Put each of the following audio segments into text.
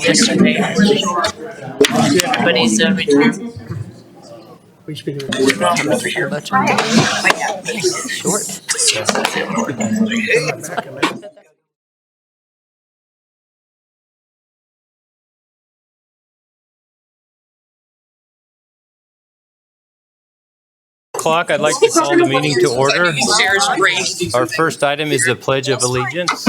yesterday. Everybody's returned. Short. O'clock, I'd like to call the meeting to order. Our first item is the Pledge of Allegiance.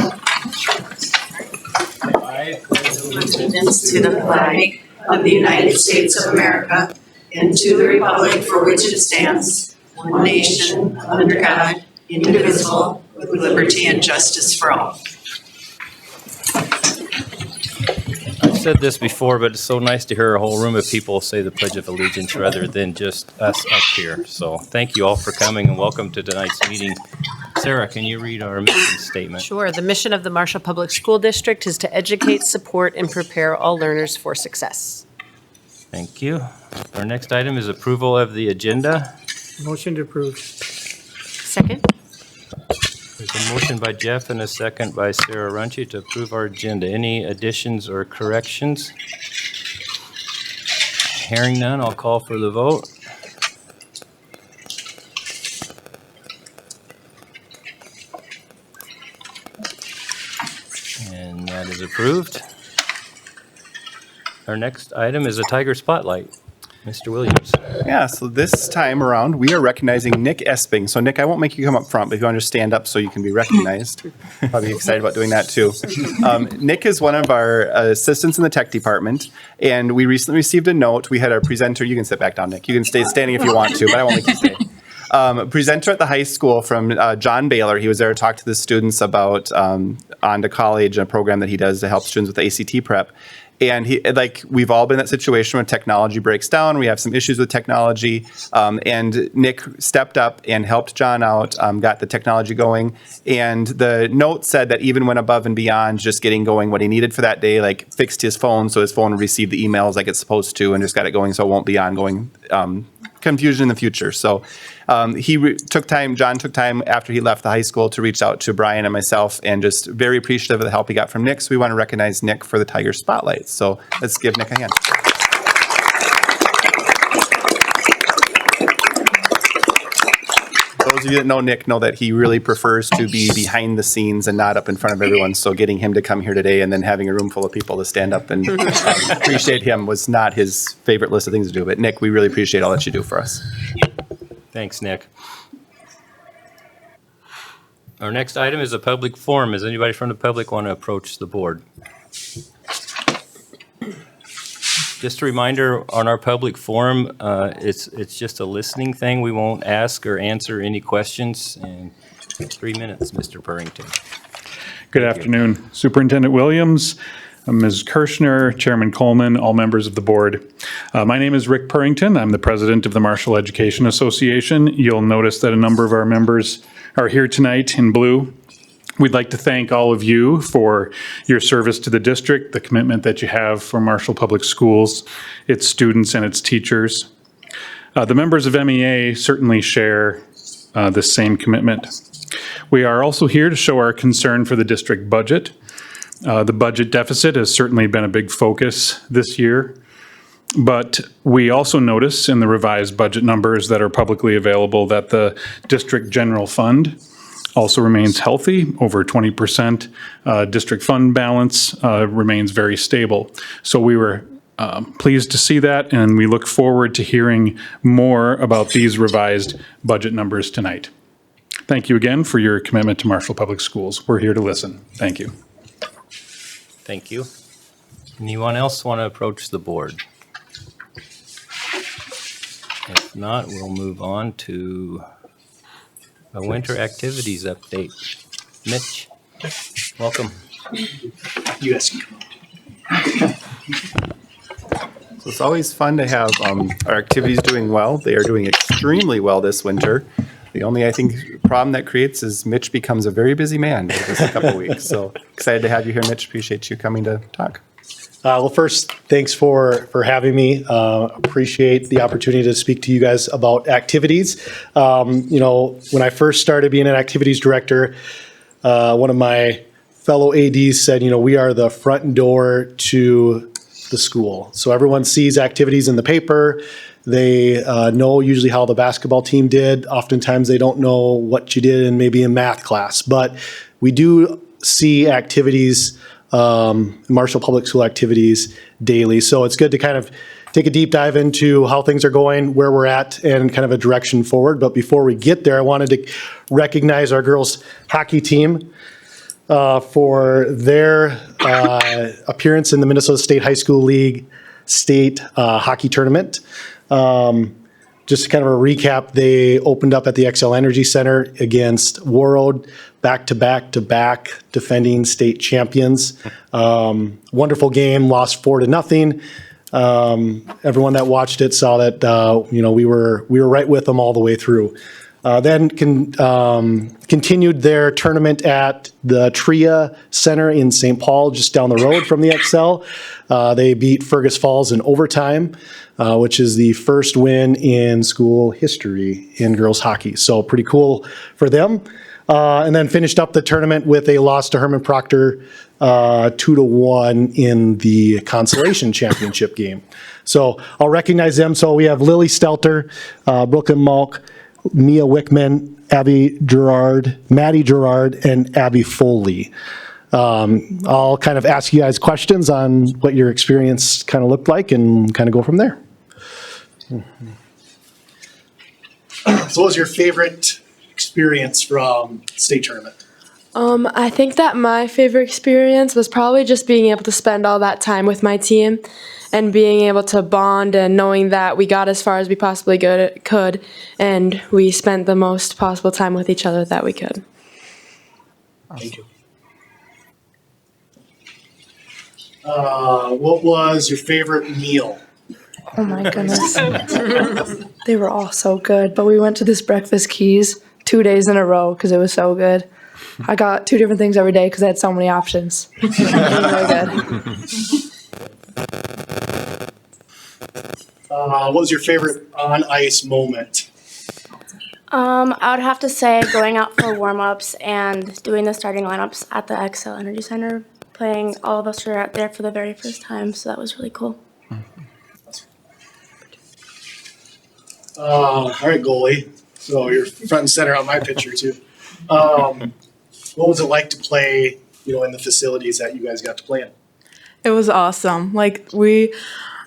Allegiance to the flag of the United States of America and to the republic for which it stands, one nation, under God, indivisible, with liberty and justice for all. I've said this before, but it's so nice to hear a whole room of people say the Pledge of Allegiance rather than just us up here. So thank you all for coming and welcome to tonight's meeting. Sarah, can you read our mission statement? Sure. The mission of the Marshall Public School District is to educate, support, and prepare all learners for success. Thank you. Our next item is approval of the agenda. Motion to approve. Second? There's a motion by Jeff and a second by Sarah Runcie to approve our agenda. Any additions or corrections? Hearing none, I'll call for the vote. And that is approved. Our next item is a Tiger Spotlight. Mr. Williams. Yeah, so this time around, we are recognizing Nick Esping. So Nick, I won't make you come up front, but if you want to stand up so you can be recognized. Probably excited about doing that too. Nick is one of our assistants in the tech department, and we recently received a note. We had our presenter, you can sit back down, Nick. You can stay standing if you want to, but I won't make you stay. Presenter at the high school from John Baylor. He was there to talk to the students about On to College, a program that he does to help students with ACT prep. And we've all been in that situation when technology breaks down. We have some issues with technology. And Nick stepped up and helped John out, got the technology going. And the note said that even went above and beyond just getting going what he needed for that day, like fixed his phone so his phone would receive the emails like it's supposed to and just got it going so it won't be ongoing confusion in the future. So John took time after he left the high school to reach out to Brian and myself and just very appreciative of the help he got from Nick. So we want to recognize Nick for the Tiger Spotlight. So let's give Nick a hand. Those of you that know Nick know that he really prefers to be behind the scenes and not up in front of everyone. So getting him to come here today and then having a room full of people to stand up and appreciate him was not his favorite list of things to do. But Nick, we really appreciate all that you do for us. Thanks, Nick. Our next item is a public forum. Does anybody from the public want to approach the board? Just a reminder, on our public forum, it's just a listening thing. We won't ask or answer any questions. And 3 minutes, Mr. Purrington. Good afternoon, Superintendent Williams, Ms. Kirschner, Chairman Coleman, all members of the board. My name is Rick Purrington. I'm the president of the Marshall Education Association. You'll notice that a number of our members are here tonight in blue. We'd like to thank all of you for your service to the district, the commitment that you have for Marshall Public Schools, its students and its teachers. The members of MEA certainly share this same commitment. We are also here to show our concern for the district budget. The budget deficit has certainly been a big focus this year, but we also notice in the revised budget numbers that are publicly available that the district general fund also remains healthy, over 20%. District fund balance remains very stable. So we were pleased to see that, and we look forward to hearing more about these revised budget numbers tonight. Thank you again for your commitment to Marshall Public Schools. We're here to listen. Thank you. Thank you. Anyone else want to approach the board? If not, we'll move on to a winter activities update. Mitch, welcome. You guys can come up. So it's always fun to have our activities doing well. They are doing extremely well this winter. The only, I think, problem that creates is Mitch becomes a very busy man over this couple of weeks. So excited to have you here, Mitch. Appreciate you coming to talk. Well, first, thanks for having me. Appreciate the opportunity to speak to you guys about activities. When I first started being an activities director, one of my fellow ADs said, we are the front door to the school. So everyone sees activities in the paper. They know usually how the basketball team did. Oftentimes they don't know what you did in maybe in math class, but we do see activities, Marshall Public School activities daily. So it's good to kind of take a deep dive into how things are going, where we're at, and kind of a direction forward. But before we get there, I wanted to recognize our girls hockey team for their appearance in the Minnesota State High School League State Hockey Tournament. Just kind of a recap, they opened up at the Xcel Energy Center against Warroad, back-to-back defending state champions. Wonderful game, lost 4-0. Everyone that watched it saw that we were right with them all the way through. Then continued their tournament at the TRIA Center in St. Paul, just down the road from the Xcel. They beat Fergus Falls in overtime, which is the first win in school history in girls hockey. So pretty cool for them. And then finished up the tournament with a loss to Herman Proctor 2-1 in the consolation championship game. So I'll recognize them. So we have Lily Stelter, Brooklyn Malk, Mia Wickman, Abby Gerard, Maddie Gerard, and Abby Foley. I'll kind of ask you guys questions on what your experience kind of looked like and kind of go from there. So what was your favorite experience from state tournament? I think that my favorite experience was probably just being able to spend all that time with my team and being able to bond and knowing that we got as far as we possibly could and we spent the most possible time with each other that we could. Thank you. What was your favorite meal? Oh my goodness. They were all so good, but we went to this Breakfast Keys 2 days in a row because it was so good. I got 2 different things every day because I had so many options. It was really good. What was your favorite on-ice moment? I would have to say going out for warm-ups and doing the starting lineups at the Xcel Energy Center. Playing, all of us were out there for the very first time, so that was really cool. All right, goalie. So you're front and center on my picture too. What was it like to play, in the facilities that you guys got to play in? It was awesome. We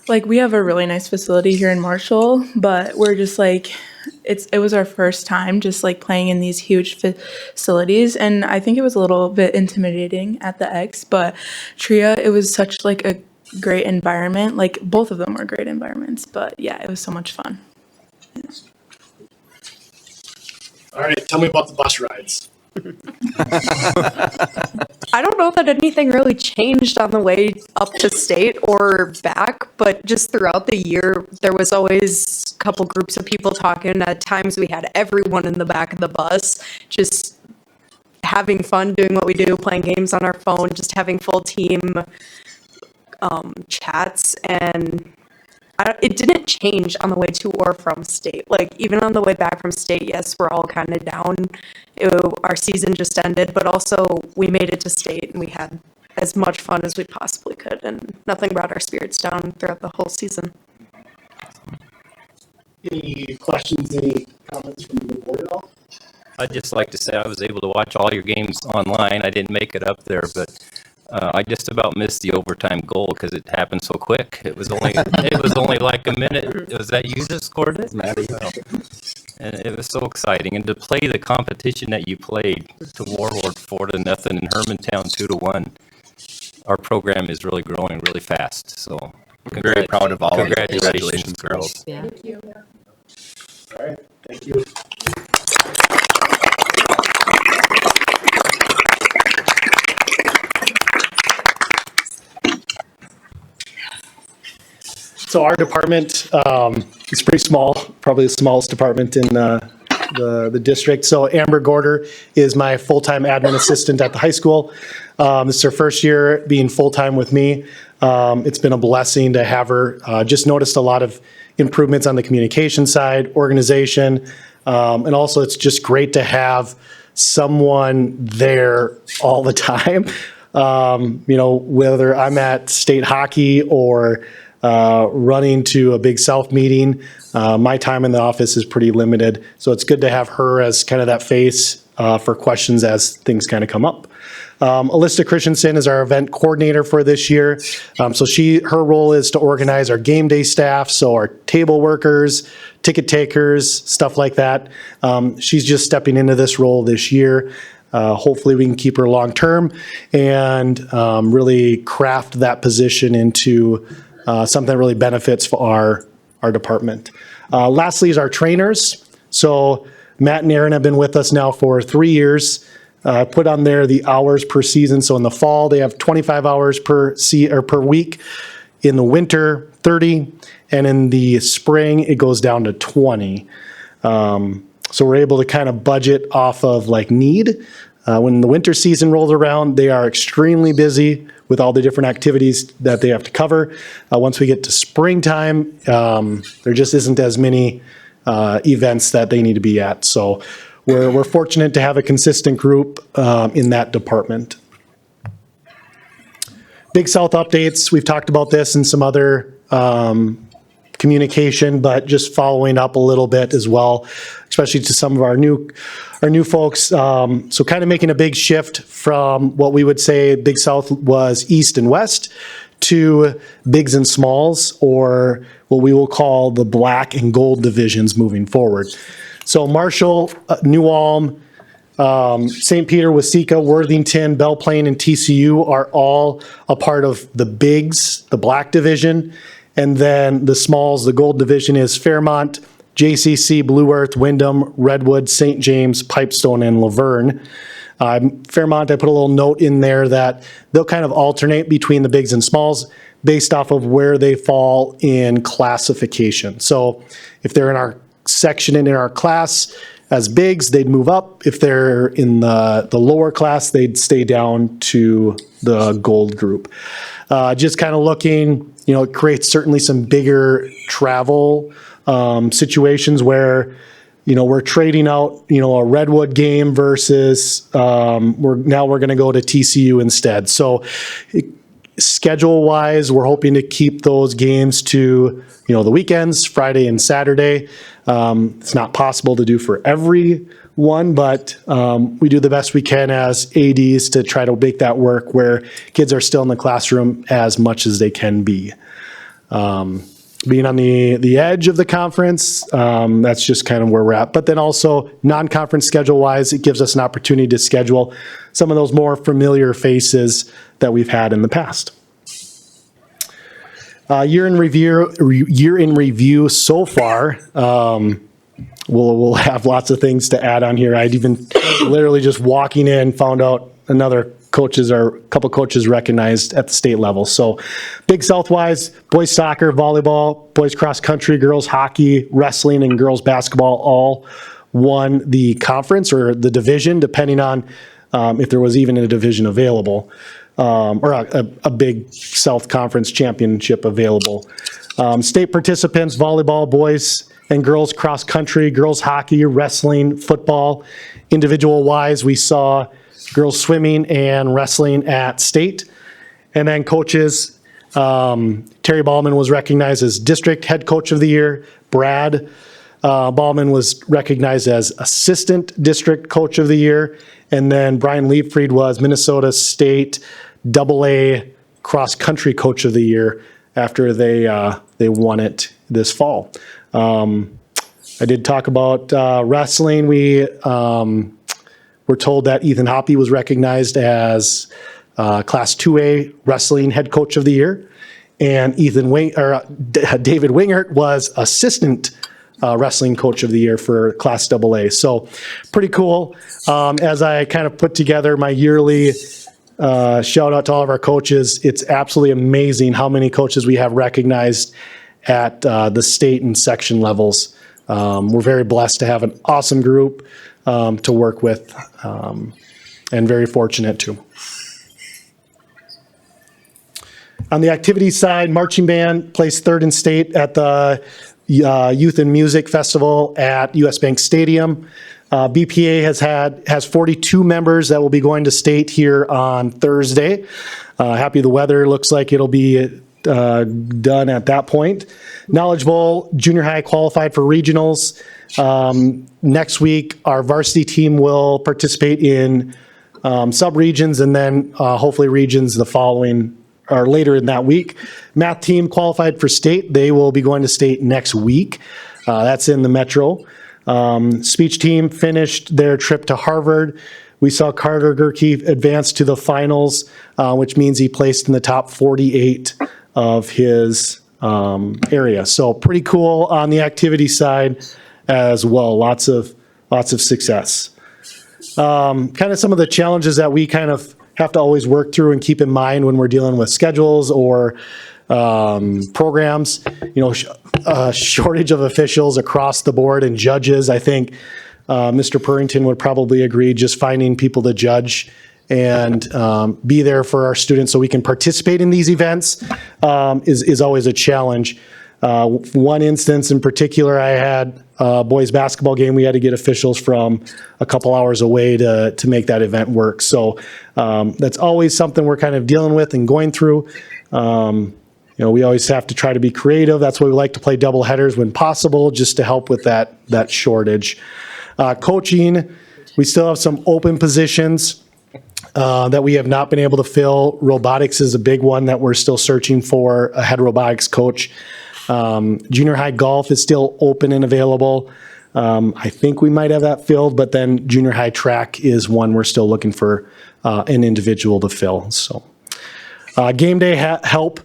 have a really nice facility here in Marshall, but we're just it was our first time just playing in these huge facilities, and I think it was a little bit intimidating at the X, but TRIA, it was such a great environment. Both of them were great environments, but yeah, it was so much fun. All right, tell me about the bus rides. I don't know that anything really changed on the way up to state or back, but just throughout the year, there was always a couple groups of people talking. At times we had everyone in the back of the bus, just having fun doing what we do, playing games on our phone, just having full team chats. And it didn't change on the way to or from state. Even on the way back from state, yes, we're all kind of down. Our season just ended, but also we made it to state and we had as much fun as we possibly could, and nothing brought our spirits down throughout the whole season. Any questions, any comments from the board at all? I'd just like to say I was able to watch all your games online. I didn't make it up there, but I just about missed the overtime goal because it happened so quick. It was only like a minute. Was that you that scored it? Maddie. And it was so exciting. And to play the competition that you played to Warlord 4-0 and Hermantown 2-1, our program is really growing really fast. So We're very proud of all of you. Congratulations, girls. Yeah. All right, thank you. So our department is pretty small, probably the smallest department in the district. So Amber Gorder is my full-time admin assistant at the high school. This is her first year being full-time with me. It's been a blessing to have her. Just noticed a lot of improvements on the communication side, organization, and also it's just great to have someone there all the time. Whether I'm at state hockey or running to a Big South meeting, my time in the office is pretty limited. So it's good to have her as kind of that face for questions as things kind of come up. Alyssa Christensen is our event coordinator for this year. So her role is to organize our game day staff, so our table workers, ticket takers, stuff like that. She's just stepping into this role this year. Hopefully we can keep her long term and really craft that position into something that really benefits for our department. Lastly is our trainers. So Matt and Aaron have been with us now for 3 years. Put on there the hours per season. So in the fall, they have 25 hours per week. In the winter, 30. And in the spring, it goes down to 20. So we're able to kind of budget off of like need. When the winter season rolls around, they are extremely busy with all the different activities that they have to cover. Once we get to springtime, there just isn't as many events that they need to be at. So we're fortunate to have a consistent group in that department. Big South updates, we've talked about this in some other communication, but just following up a little bit as well, especially to some of our new folks. So kind of making a big shift from what we would say Big South was East and West to Bigs and Smalls, or what we will call the Black and Gold divisions moving forward. So Marshall, New Ulm, St. Peter, Waseca, Worthington, Belle Plaine, and TCU are all a part of the Bigs, the Black division. And then the Smalls, the Gold division, is Fairmont, JCC, Blue Earth, Wyndham, Redwood, St. James, Pipestone, and Laverne. Fairmont, I put a little note in there that they'll kind of alternate between the Bigs and Smalls based off of where they fall in classification. So if they're in our section and in our class as Bigs, they'd move up. If they're in the lower class, they'd stay down to the Gold group. Just kind of looking, it creates certainly some bigger travel situations where, we're trading out, a Redwood game versus we're going to go to TCU instead. So schedule wise, we're hoping to keep those games to, the weekends, Friday and Saturday. It's not possible to do for everyone, but we do the best we can as ADs to try to make that work where kids are still in the classroom as much as they can be. Being on the edge of the conference, that's just kind of where we're at. But then also non-conference schedule-wise, it gives us an opportunity to schedule some of those more familiar faces that we've had in the past. Year in review so far. We'll have lots of things to add on here. I'd even literally just walking in found out a couple coaches recognized at the state level. So Big South-wise, boys soccer, volleyball, boys cross country, girls hockey, wrestling, and girls basketball all won the conference or the division, depending on if there was even a division available, or a Big South Conference championship available. State participants, volleyball, boys and girls cross country, girls hockey, wrestling, football. Individual-wise, we saw girls swimming and wrestling at state. And then coaches, Terry Ballman was recognized as district head coach of the year. Brad Ballman was recognized as assistant district coach of the year. And then Brian Liebfried was Minnesota State AA cross country coach of the year after they won it this fall. I did talk about wrestling. We were told that Ethan Hoppe was recognized as Class 2A wrestling head coach of the year, and David Wingert was assistant wrestling coach of the year for Class AA. So pretty cool. As I kind of put together my yearly shout out to all of our coaches, it's absolutely amazing how many coaches we have recognized at the state and section levels. We're very blessed to have an awesome group to work with, and very fortunate too. On the activity side, marching band placed third in state at the Youth and Music Festival at US Bank Stadium. BPA has 42 members that will be going to state here on Thursday. Happy the weather looks like it'll be done at that point. Knowledge Bowl junior high qualified for regionals. Next week, our varsity team will participate in sub-regions and then hopefully regions the following or later in that week. Math team qualified for state. They will be going to state next week. That's in the Metro. Speech team finished their trip to Harvard. We saw Carter Gerke advance to the finals, which means he placed in the top 48 of his area. So pretty cool on the activity side as well. Lots of success. Kind of some of the challenges that we kind of have to always work through and keep in mind when we're dealing with schedules or programs, shortage of officials across the board and judges. I think Mr. Purrington would probably agree, just finding people to judge and be there for our students so we can participate in these events is always a challenge. One instance in particular, I had a boys basketball game. We had to get officials from a couple hours away to make that event work. So that's always something we're kind of dealing with and going through. We always have to try to be creative. That's why we like to play double headers when possible, just to help with that shortage. Coaching, we still have some open positions that we have not been able to fill. Robotics is a big one that we're still searching for a head robotics coach. Junior high golf is still open and available. I think we might have that filled, but then junior high track is one we're still looking for an individual to fill. So game day help.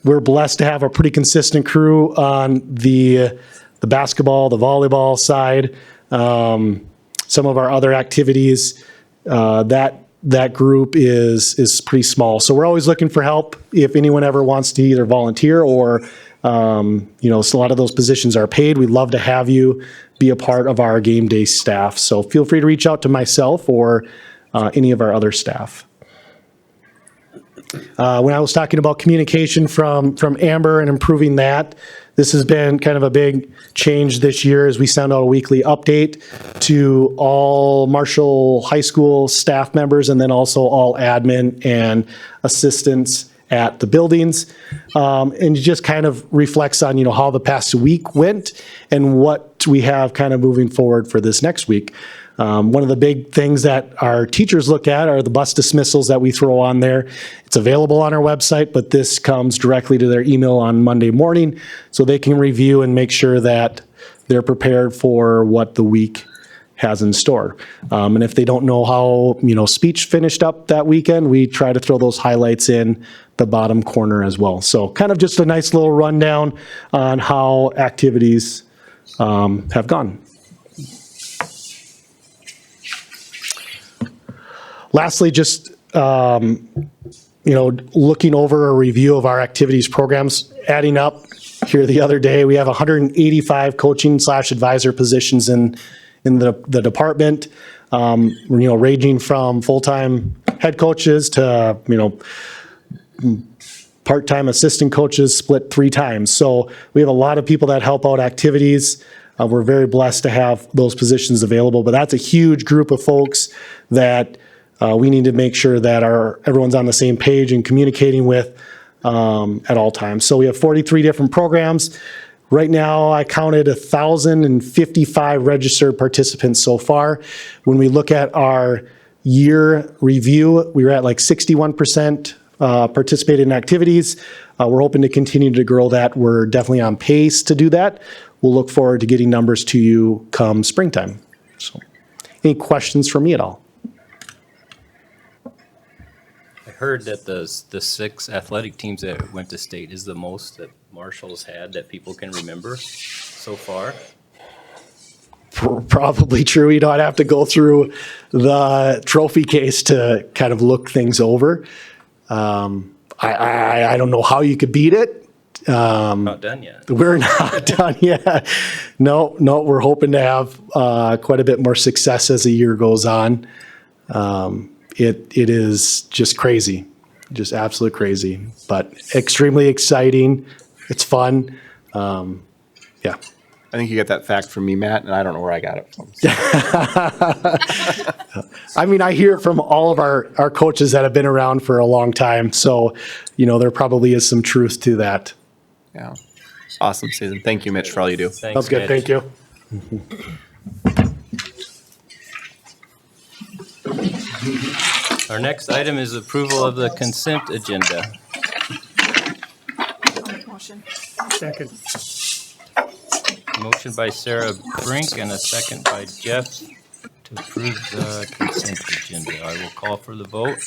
We're blessed to have a pretty consistent crew on the basketball, the volleyball side. Some of our other activities, that group is pretty small. So we're always looking for help if anyone ever wants to either volunteer or, so a lot of those positions are paid. We'd love to have you be a part of our game day staff. So feel free to reach out to myself or any of our other staff. When I was talking about communication from Amber and improving that, this has been kind of a big change this year as we send out a weekly update to all Marshall High School staff members and then also all admin and assistants at the buildings. And it just kind of reflects on, how the past week went and what we have kind of moving forward for this next week. One of the big things that our teachers look at are the bus dismissals that we throw on there. It's available on our website, but this comes directly to their email on Monday morning, so they can review and make sure that they're prepared for what the week has in store. And if they don't know how, speech finished up that weekend, we try to throw those highlights in the bottom corner as well. So kind of just a nice little rundown on how activities have gone. Lastly, just, looking over a review of our activities programs, adding up here the other day, we have 185 coaching/advisor positions in the department, ranging from full-time head coaches to, part-time assistant coaches split 3 times. So we have a lot of people that help out activities. We're very blessed to have those positions available, but that's a huge group of folks that we need to make sure that everyone's on the same page and communicating with at all times. So we have 43 different programs. Right now, I counted 1,055 registered participants so far. When we look at our year review, we were at like 61% participated in activities. We're hoping to continue to grow that. We're definitely on pace to do that. We'll look forward to getting numbers to you come springtime. So, any questions for me at all? Heard that the 6 athletic teams that went to state is the most that Marshall's had that people can remember so far. Probably true. I'd have to go through the trophy case to kind of look things over. I don't know how you could beat it. Not done yet. We're not done yet. No, we're hoping to have quite a bit more success as the year goes on. It is just crazy, just absolute crazy, but extremely exciting. It's fun. Yeah. I think you get that fact from me, Matt, and I don't know where I got it from. I mean, I hear it from all of our coaches that have been around for a long time. So, there probably is some truth to that. Yeah. Awesome, Susan. Thank you, Mitch, for all you do. Thanks, Sounds good. Mitch. Thank you. Our next item is approval of the consent agenda. Second. Motion by Sarah Brink and a second by Jeff to approve the consent agenda. I will call for the vote.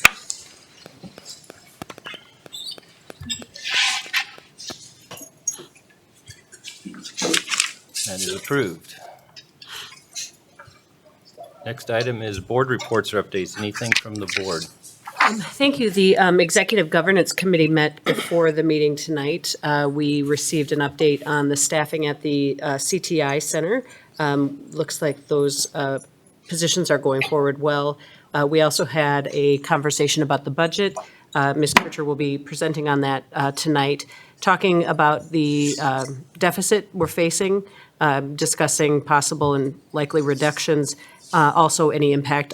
That is approved. Next item is board reports or updates. Anything from the board? Thank you. The Executive Governance Committee met before the meeting tonight. We received an update on the staffing at the CTI Center. Looks like those positions are going forward well. We also had a conversation about the budget. Ms. Kircher will be presenting on that tonight, talking about the deficit we're facing, discussing possible and likely reductions, also any impact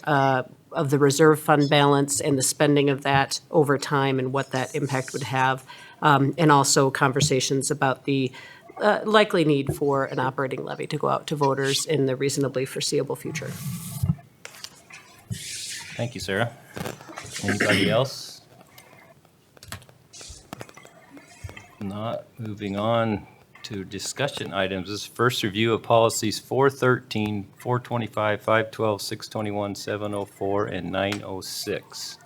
of the reserve fund balance and the spending of that over time and what that impact would have, and also conversations about the likely need for an operating levy to go out to voters in the reasonably foreseeable future. Thank you, Sarah. Anybody else? Not moving on to discussion items. This is first review of policies 413, 425, 512, 621, 704, and 906.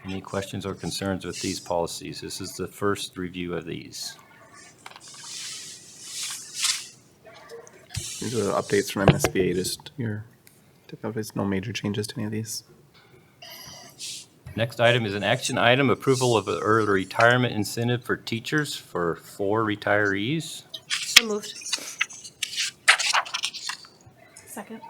Any questions or concerns with these policies? This is the first review of these. These are the updates from MSBA, just your updates, no major changes to any of these. Next item is an action item, approval of an early retirement incentive for teachers for 4 retirees. So moved. Second.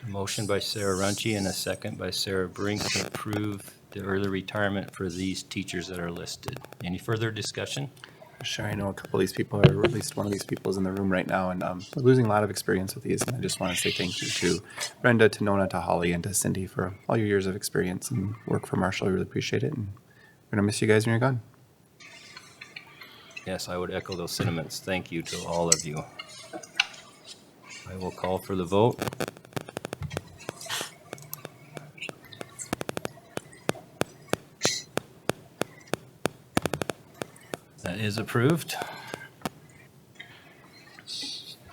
A motion by Sarah Runcie and a second by Sarah Brink to approve the early retirement for these teachers that are listed. Any further discussion? Sure, I know a couple of these people, or at least one of these people is in the room right now, and we're losing a lot of experience with these, and I just want to say thank you to Brenda, to Nona, to Holly, and to Cindy for all your years of experience and work for Marshall. We really appreciate it, and we're going to miss you guys when you're gone. Yes, I would echo those sentiments. Thank you to all of you. I will call for the vote. That is approved.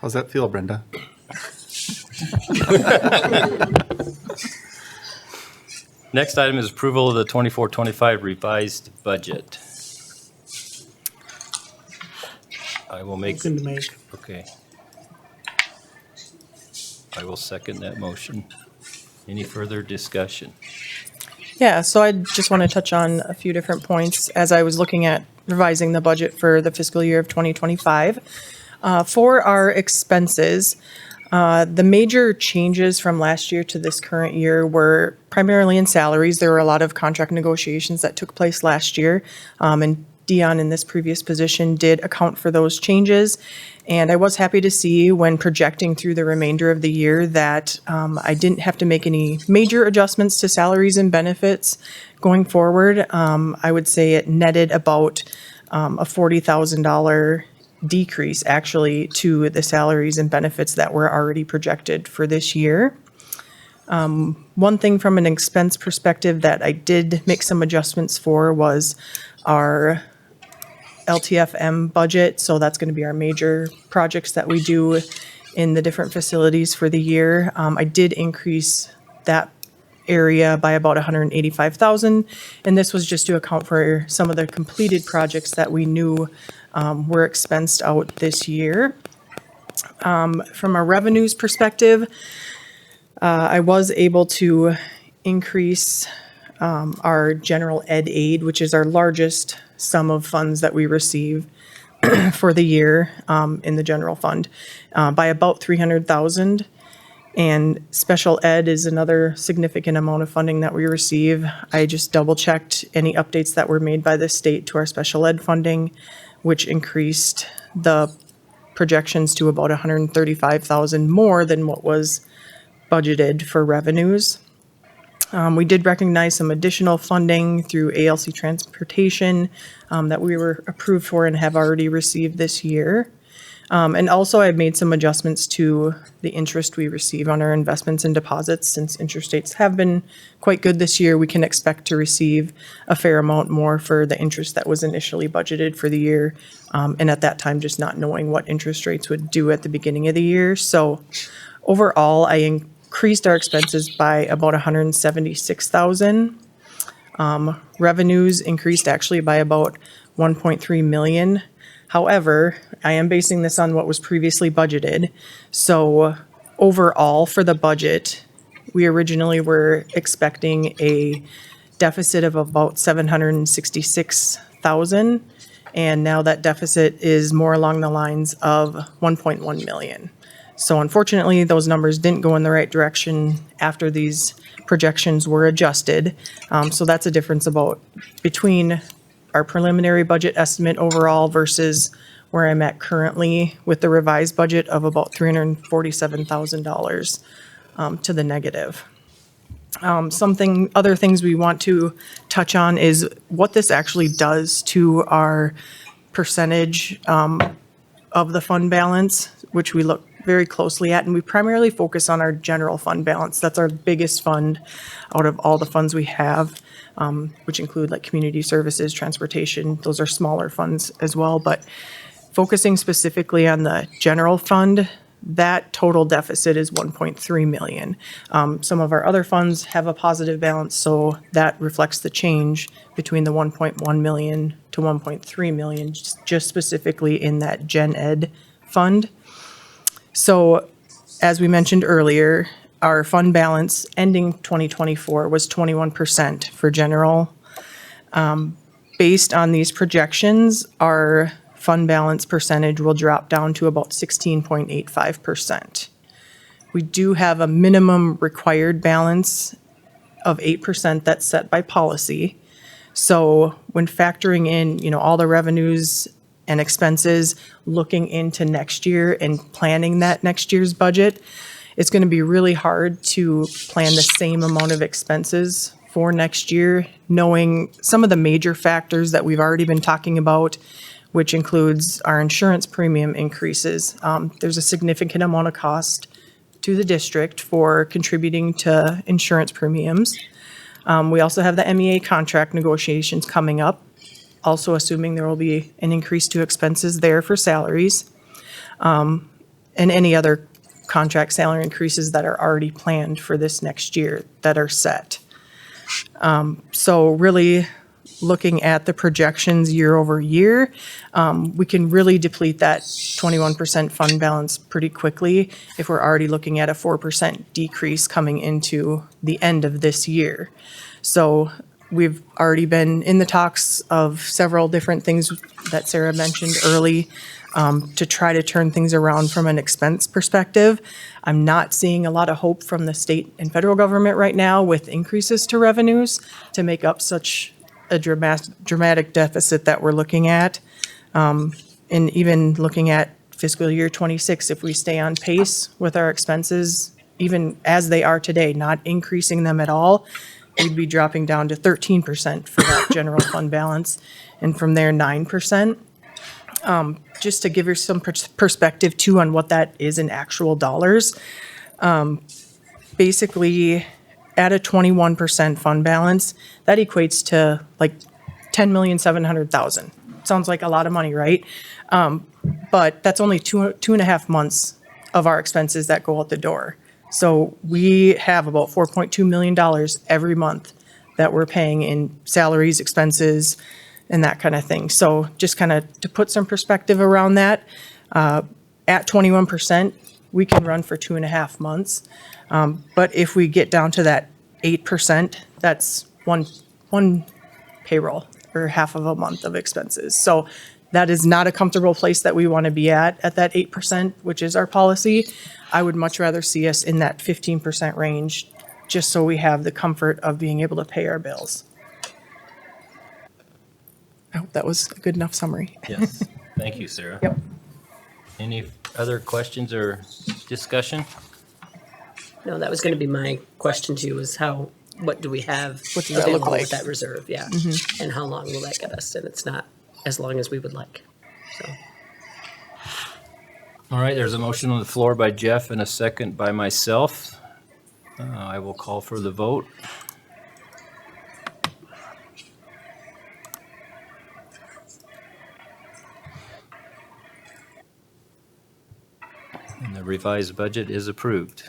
How's that feel, Brenda? Next item is approval of the 24-25 revised budget. I will make. Motion to make. Okay. I will second that motion. Any further discussion? Yeah, so I just want to touch on a few different points as I was looking at revising the budget for the fiscal year of 2025. For our expenses, the major changes from last year to this current year were primarily in salaries. There were a lot of contract negotiations that took place last year, and Dion in this previous position did account for those changes. And I was happy to see when projecting through the remainder of the year that I didn't have to make any major adjustments to salaries and benefits going forward. I would say it netted about a $40,000 decrease actually to the salaries and benefits that were already projected for this year. One thing from an expense perspective that I did make some adjustments for was our LTFM budget. So that's going to be our major projects that we do in the different facilities for the year. I did increase that area by about $185,000, and this was just to account for some of the completed projects that we knew were expensed out this year. From a revenues perspective, I was able to increase our general ed aid, which is our largest sum of funds that we receive for the year in the general fund, by about $300,000. And special ed is another significant amount of funding that we receive. I just double checked any updates that were made by the state to our special ed funding. which increased the projections to about 135,000 more than what was budgeted for revenues. We did recognize some additional funding through ALC Transportation that we were approved for and have already received this year. And also I've made some adjustments to the interest we receive on our investments and deposits. Since interest rates have been quite good this year, we can expect to receive a fair amount more for the interest that was initially budgeted for the year. And at that time, just not knowing what interest rates would do at the beginning of the year. So overall, I increased our expenses by about 176,000. Revenues increased actually by about 1.3 million. However, I am basing this on what was previously budgeted. So overall for the budget, we originally were expecting a deficit of about 766,000. And now that deficit is more along the lines of 1.1 million. So unfortunately, those numbers didn't go in the right direction after these projections were adjusted. So that's a difference between our preliminary budget estimate overall versus where I'm at currently with the revised budget of about $347,000 to the negative. Other things we want to touch on is what this actually does to our percentage of the fund balance, which we look very closely at, and we primarily focus on our general fund balance. That's our biggest fund out of all the funds we have, which include like community services, transportation. Those are smaller funds as well, but focusing specifically on the general fund, that total deficit is 1.3 million. Some of our other funds have a positive balance, so that reflects the change between the 1.1 million to 1.3 million, just specifically in that Gen Ed fund. So as we mentioned earlier, our fund balance ending 2024 was 21% for general. Based on these projections, our fund balance percentage will drop down to about 16.85%. We do have a minimum required balance of 8% that's set by policy. So when factoring in, all the revenues and expenses, looking into next year and planning that next year's budget, it's going to be really hard to plan the same amount of expenses for next year, knowing some of the major factors that we've already been talking about, which includes our insurance premium increases. There's a significant amount of cost to the district for contributing to insurance premiums. We also have the MEA contract negotiations coming up, also assuming there will be an increase to expenses there for salaries, and any other contract salary increases that are already planned for this next year that are set. So really looking at the projections year over year, we can really deplete that 21% fund balance pretty quickly if we're already looking at a 4% decrease coming into the end of this year. So we've already been in the talks of several different things that Sarah mentioned early to try to turn things around from an expense perspective. I'm not seeing a lot of hope from the state and federal government right now with increases to revenues to make up such a dramatic deficit that we're looking at. And even looking at fiscal year 26, if we stay on pace with our expenses, even as they are today, not increasing them at all, we'd be dropping down to 13% for that general fund balance, and from there 9%. Just to give you some perspective too on what that is in actual dollars. Basically, at a 21% fund balance, that equates to like $10,700,000. Sounds like a lot of money, right? But that's only two and a half months of our expenses that go out the door. So we have about $4.2 million every month that we're paying in salaries, expenses, and that kind of thing. So just kind of to put some perspective around that, at 21%, we can run for 2.5 months. But if we get down to that 8%, that's one payroll or half of a month of expenses. So that is not a comfortable place that we want to be at that 8%, which is our policy. I would much rather see us in that 15% range, just so we have the comfort of being able to pay our bills. I hope that was a good enough summary. Yes. Thank you, Sarah. Yep. Any other questions or discussion? No, that was going to be my question to you, is what do we have What does that look available like? with that reserve? Yeah. And how long will that get us? And it's not as long as we would like. So, All right, there's a motion on the floor by Jeff and a second by myself. I will call for the vote. And the revised budget is approved.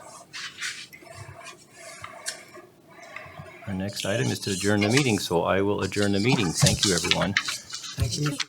Our next item is to adjourn the meeting, so I will adjourn the meeting. Thank you, everyone. Thank you, Mr.